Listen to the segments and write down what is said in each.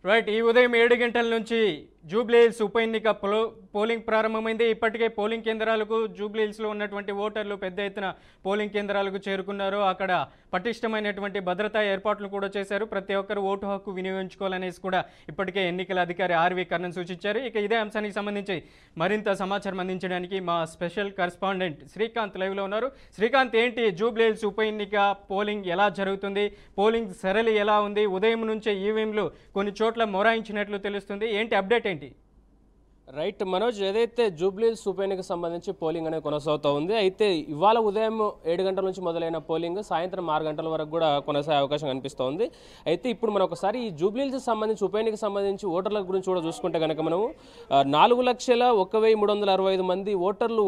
Right. ఈ ఉదయం 7 గంటల నుంచి జూబ్లీహిల్స్ ఉప ఎన్నిక పోలింగ్ ప్రారంభమైంది. ఇప్పటికే పోలింగ్ కేంద్రాలకు జూబ్లీహిల్స్లో ఉన్నటువంటి ఓటర్లు పెద్ద ఎత్తున పోలింగ్ కేంద్రాలకు చేరుకున్నారు. అక్కడ పటిష్టమైనటువంటి భద్రతా ఏర్పాట్లు కూడా చేశారు. ప్రతి ఒక్కరు ఓటు హక్కు వినియోగించుకోవాలనేసి కూడా ఇప్పటికే ఎన్నికల అధికారి ఆర్వి కర్ణన్ సూచించారు. ఇక ఇదే అంశానికి సంబంధించి మరింత సమాచారం అందించడానికి మా స్పెషల్ కరెస్పాండెంట్ శ్రీకాంత్ లైవ్లో ఉన్నారు. శ్రీకాంత్, ఏంటి జూబ్లీహిల్స్ ఉప ఎన్నిక పోలింగ్ ఎలా జరుగుతుంది? పోలింగ్ సరళి ఎలా ఉంది? ఉదయం నుంచే ఈవీఎంలు కొన్ని చోట్ల మొరాయించినట్లు తెలుస్తుంది. ఏంటి అప్డేట్ ఏంటి? రైట్ మనోజ్, ఏదైతే జూబ్లీహిల్స్ ఉప ఎన్నికకు సంబంధించి పోలింగ్ అనేది కొనసాగుతూ ఉంది. అయితే ఇవాళ ఉదయం 7 గంటల నుంచి మొదలైన పోలింగ్ సాయంత్రం 6 గంటల వరకు కూడా కొనసాగే అవకాశం కనిపిస్తోంది. అయితే ఇప్పుడు మనం ఒకసారి ఈ జూబ్లీహిల్స్ సంబంధించి ఉప ఎన్నికకు సంబంధించి ఓటర్ల గురించి కూడా చూసుకుంటే కనుక మనము 4,01,365 మంది ఓటర్లు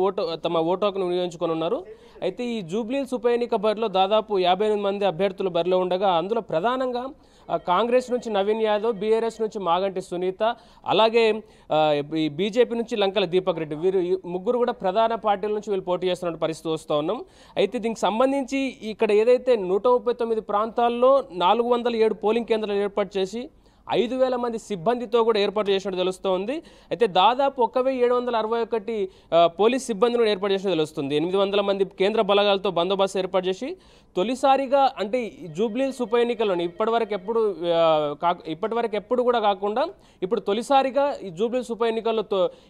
తమ ఓటు హక్కును వినియోగించుకొని ఉన్నారు. అయితే ఈ జూబ్లీహిల్స్ ఉప ఎన్నిక బరిలో దాదాపు 58 మంది అభ్యర్థులు బరిలో ఉండగా అందులో ప్రధానంగా కాంగ్రెస్ నుంచి నవీన్ యాదవ్, బీఆర్ఎస్ నుంచి మాగంటి సునీత, అలాగే బీజేపీ నుంచి లంకల దీపక్ రెడ్డి, వీరు ముగ్గురు కూడా ప్రధాన పార్టీల నుంచి వీళ్ళు పోటీ చేస్తున్న పరిస్థితి వస్తూ ఉన్నాం. అయితే దీనికి సంబంధించి ఇక్కడ ఏదైతే 139 ప్రాంతాల్లో 407 పోలింగ్ కేంద్రాలు ఏర్పాటు చేసి 5,000 మంది సిబ్బందితో కూడా ఏర్పాటు చేసినట్టు తెలుస్తోంది. అయితే దాదాపు 1,761 పోలీస్ సిబ్బందిని ఏర్పాటు చేసినట్టు తెలుస్తుంది. 800 మంది కేంద్ర బలగాలతో బందోబస్తు ఏర్పాటు చేసి తొలిసారిగా అంటే జూబ్లీహిల్స్ ఉప ఎన్నికల్లోని ఇప్పటివరకు ఎప్పుడు కూడా కాకుండా ఇప్పుడు తొలిసారిగా ఈ జూబ్లీహిల్స్ ఉప ఎన్నికల్లో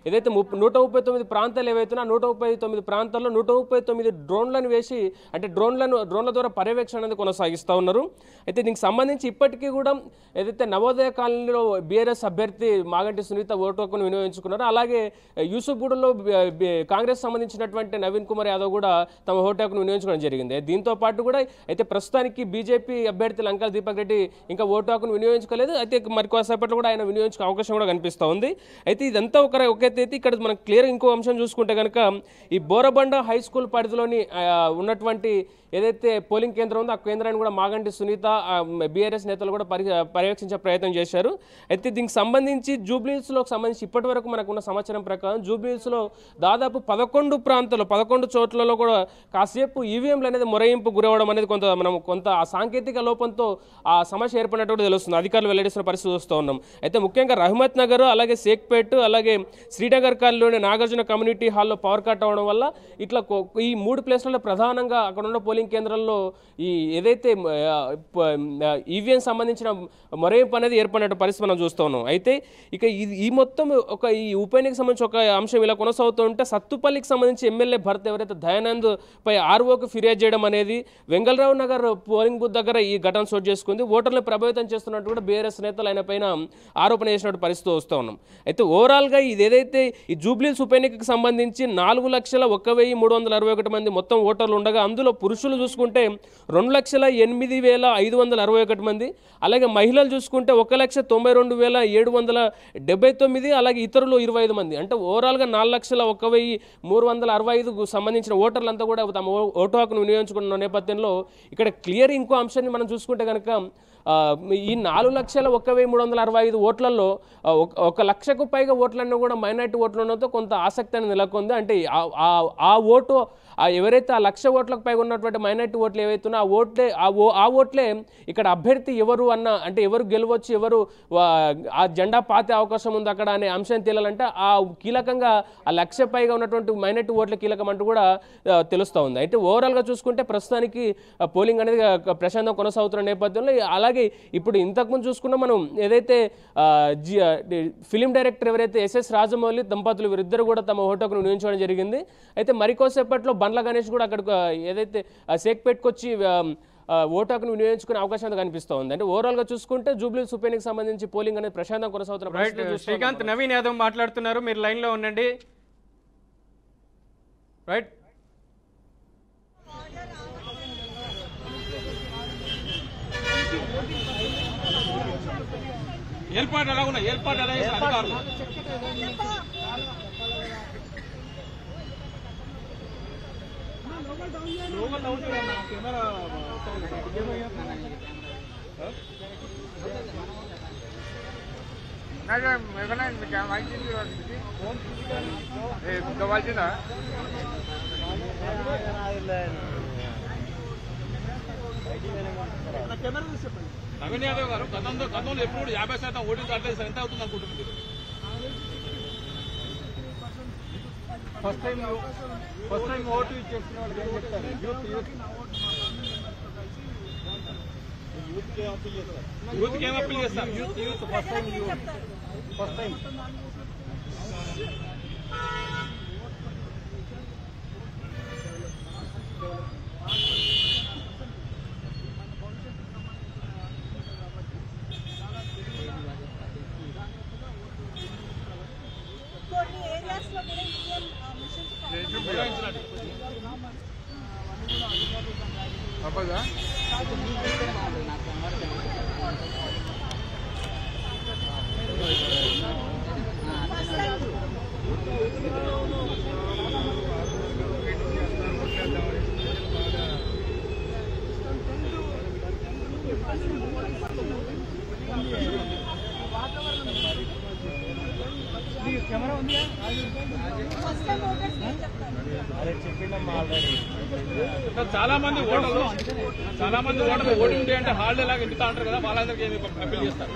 ఏదైతే 139 ప్రాంతాలు ఏవైతున్నా 139 ప్రాంతాల్లో 139 డ్రోన్లను వేసి అంటే డ్రోన్ల ద్వారా పర్యవేక్షణ అనేది కొనసాగిస్తూ ఉన్నారు. అయితే దీనికి సంబంధించి ఇప్పటికీ కూడా ఏదైతే నవోదయ కాలనీలో బీఆర్ఎస్ అభ్యర్థి మాగంటి సునీత ఓటు హక్కును వినియోగించుకున్నారు. అలాగే యూసుఫ్గూడలో కాంగ్రెస్ సంబంధించినటువంటి నవీన్ కుమార్ యాదవ్ కూడా తమ ఓటు హక్కును వినియోగించుకోవడం జరిగింది. దీంతో పాటు కూడా అయితే ప్రస్తుతానికి బీజేపీ అభ్యర్థి లంకల దీపక్ రెడ్డి ఇంకా ఓటు హక్కును వినియోగించుకోలేదు. అయితే మరికొద్దిసేపట్లో కూడా ఆయన వినియోగించుకునే అవకాశం కూడా కనిపిస్తూ ఉంది. అయితే ఇదంతా ఒకైతే ఇక్కడ మనం క్లియర్ ఇంకో అంశం చూసుకుంటే కనుక ఈ బోరబండ హై స్కూల్ పరిధిలోని ఉన్నటువంటి ఏదైతే పోలింగ్ కేంద్రం ఉందో ఆ కేంద్రాన్ని కూడా మాగంటి సునీత బీఆర్ఎస్ నేతలు కూడా పర్యవేక్షించే ప్రయత్నం చేశారు. అయితే దీనికి సంబంధించి జూబ్లీహిల్స్లో సంబంధించి ఇప్పటి వరకు మనకున్న సమాచారం ప్రకారం జూబ్లీహిల్స్లో దాదాపు 11 చోట్లలో కూడా కాసేపు ఈవీఎంలు అనేది మొరయింపు గురవడం అనేది కొంత ఆ సాంకేతిక లోపంతో ఆ సమస్య ఏర్పడినట్టు తెలుస్తుంది. అధికారులు వెల్లడిస్తున్న పరిస్థితి చూస్తూ ఉన్నాం. అయితే ముఖ్యంగా రహమత్ నగర్, అలాగే షేక్పేట్, అలాగే శ్రీనగర్ కాలనీలోని నాగార్జున కమ్యూనిటీ హాల్లో పవర్ కట్ అవ్వడం వల్ల ఇట్లా ఈ 3 ప్లేస్లలో ప్రధానంగా అక్కడ ఉన్న పోలింగ్ కేంద్రాల్లో ఈ ఏదైతే ఈవీఎం సంబంధించిన మొరయింపు అనేది ఏర్పడినట్టు పరిస్థితి మనం చూస్తూ ఉన్నాం. అయితే ఇక ఈ మొత్తం ఈ ఉప ఎన్నికకు సంబంధించి ఒక అంశం ఇలా కొనసాగుతూ ఉంటే సత్తుపల్లికి సంబంధించి ఎమ్మెల్యే భర్త ఎవరైతే దయానంద్ పై ఆర్ఓకు ఫిర్యాదు చేయడం అనేది వెంగళరావు నగర్ పోలింగ్ బూత్ దగ్గర ఈ ఘటన చోటు చేసుకుంది. ఓటర్లను ప్రభావితం చేస్తున్నట్టు కూడా బీఆర్ఎస్ నేతలు ఆయన పైన ఆరోపణ చేసినట్టు పరిస్థితి వస్తూ ఉన్నాం. అయితే ఓవరాల్గా ఇది ఏదైతే ఈ జూబ్లీహిల్స్ ఉప ఎన్నికకు సంబంధించి 4,01,361 మంది మొత్తం ఓటర్లు ఉండగా అందులో పురుషులు చూసుకుంటే 2,08,561 మంది, అలాగే మహిళలు చూసుకుంటే 1,92,779, అలాగే ఇతరులు 25 మంది. అంటే ఓవరాల్గా 4,01,365 సంబంధించిన ఓటర్లంతా కూడా తమ ఓటు హక్కును వినియోగించుకున్న నేపథ్యంలో ఇక్కడ క్లియర్ ఇంకో అంశాన్ని మనం చూసుకుంటే కనుక ఈ 4,01,365 ఓట్లలో 1,00,000కు పైగా ఓట్లన్నీ కూడా మైనారిటీ ఓట్లు ఉండడంతో కొంత ఆసక్తి అనేది నెలకొంది. అంటే ఆ ఓటు ఎవరైతే 1,00,000 ఓట్లకు పైగా ఉన్నటువంటి మైనారిటీ ఓట్లు ఏవైతున్నా ఆ ఓట్లే ఇక్కడ అభ్యర్థి ఎవరు అంటే ఎవరు గెలవచ్చు, ఎవరు ఆ జెండా పాతే అవకాశం ఉంది అక్కడ అనే అంశం తేలాలంటే ఆ కీలకంగా 1,00,000 పైగా ఉన్నటువంటి మైనారిటీ ఓట్ల కీలకం అంటూ కూడా తెలుస్తూ ఉంది. అయితే ఓవరాల్గా చూసుకుంటే ప్రస్తుతానికి పోలింగ్ అనేది ప్రశాంతంగా కొనసాగుతున్న నేపథ్యంలో అలాగే ఇప్పుడు ఇంతకుముందు చూసుకున్నా మనం ఏదైతే ఫిలిం డైరెక్టర్ ఎవరైతే ఎస్ఎస్ రాజమౌళి దంపతులు వీరిద్దరు కూడా తమ ఓటు హక్కును వినియోగించడం జరిగింది. అయితే మరికొద్దిసేపట్లో బండ్ల గణేష్ కూడా అక్కడికి ఏదైతే షేక్పేట్కి వచ్చి ఓటు హక్కును వినియోగించుకునే అవకాశం కనిపిస్తూ ఉంది. అంటే ఓవరాల్గా చూసుకుంటే జూబ్లీహిల్స్ ఉప ఎన్నికకు సంబంధించి పోలింగ్ అనేది ప్రశాంతంగా కొనసాగుతున్న శ్రీకాంత్, నవీన్ యాదవ్ మాట్లాడుతున్నారు, మీరు లైన్లో ఉండండి. రైట్. ఏర్పాటు ఎలా ఉన్నాయి? ఏర్పాటు ఎలా చేసిన అధికారులు? కెమెరా వాయించిందా? కెమెరా చూసి చెప్పండి. నవీన్ యాదవ్ గారు గతంలో ఎప్పుడు 50% ఓటింగ్ అట్లేదు సార్, ఎంత అవుతుంది అనుకుంటున్నారు మీరు? ఫస్ట్ టైం ఓటు ఇచ్చేసిన వాళ్ళకి ఏం చెప్తారు? యూత్కి ఏం అప్పీల్ చేస్తారు? యూత్ ఫస్ట్ టైం కొన్ని ఏరియాస్ లో కూడా ఈవీఎం మిషన్స్ కెమెరా ఉంది. ఫస్ట్ టైం ఓటర్స్ ఏం చెప్తారు? అదే చెప్పిందమ్మా ఆల్రెడీ. చాలా మంది ఓటర్లు ఓటింగ్ డే అంటే హాలిడే లాగా ఇంటితో అంటారు కదా, వాళ్ళందరికీ ఏమి అప్పీల్ చేస్తారు?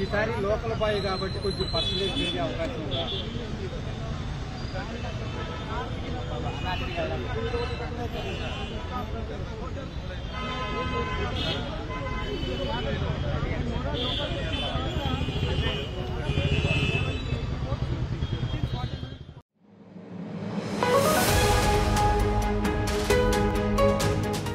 ఈసారి లోకల్ బాయ్ కాబట్టి కొంచెం పర్సెంటేజ్ పెరిగే అవకాశం ఉంది.